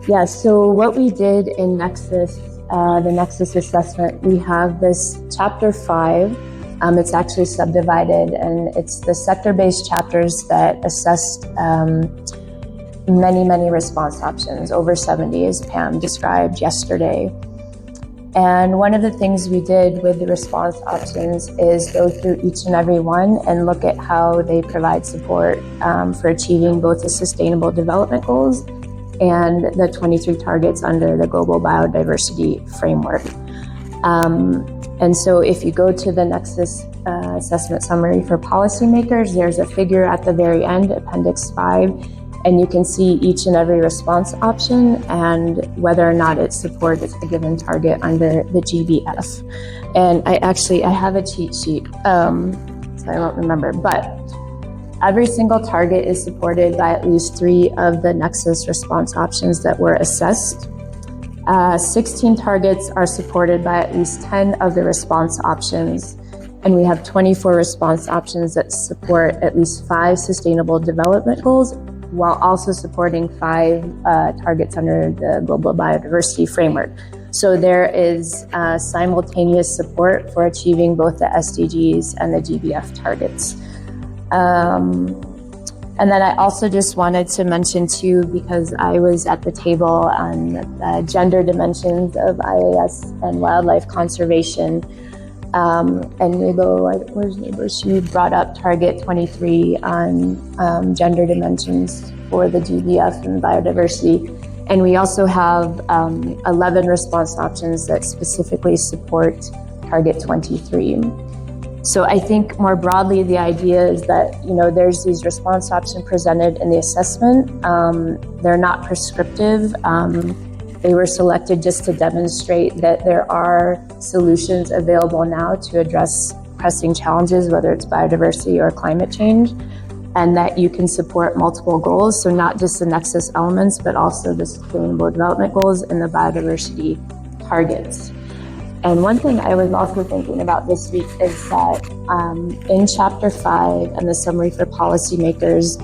Yeah, so what we did in Nexus, the Nexus assessment, we have this chapter 5. It's actually subdivided, and it's the sector-based chapters that assessed many response options, over 70, as Pam described yesterday. And one of the things we did with the response options is go through each and every one and look at how they provide support for achieving both the Sustainable Development Goals and the 23 targets under the Global Biodiversity Framework. And so if you go to the Nexus assessment summary for policymakers, there's a figure at the very end, Appendix 5, and you can see each and every response option and whether or not it supports a given target under the GBF. And I have a cheat sheet, so I won't remember, but every single target is supported by at least 3 of the Nexus response options that were assessed. 16 targets are supported by at least 10 of the response options, and we have 24 response options that support at least 5 Sustainable Development Goals, while also supporting 5 targets under the Global Biodiversity Framework. So there is simultaneous support for achieving both the SDGs and the GBF targets. And then I also just wanted to mention too, because I was at the table on the gender dimensions of IAS and wildlife conservation, and Nebo, where's Nebo? She brought up target 23 on gender dimensions for the GBF and biodiversity. And we also have 11 response options that specifically support target 23. So I think more broadly, the idea is that, there's these response options presented in the assessment. They're not prescriptive. They were selected just to demonstrate that there are solutions available now to address pressing challenges, whether it's biodiversity or climate change, and that you can support multiple goals. So not just the Nexus elements, but also the Sustainable Development Goals and the biodiversity targets. And one thing I was also thinking about this week is that in Chapter 5 and the summary for policymakers,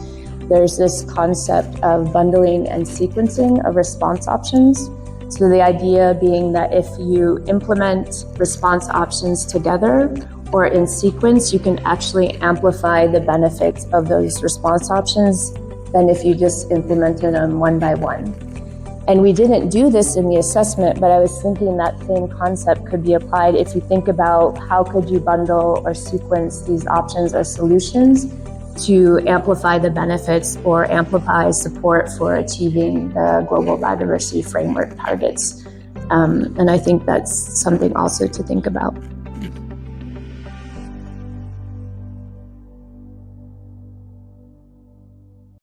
there's this concept of bundling and sequencing of response options. So the idea being that if you implement response options together or in sequence, you can actually amplify the benefits of those response options than if you just implemented them one by one. And we didn't do this in the assessment, but I was thinking that same concept could be applied if you think about how could you bundle or sequence these options or solutions to amplify the benefits or amplify support for achieving the Global Biodiversity Framework targets. And I think that's something also to think about.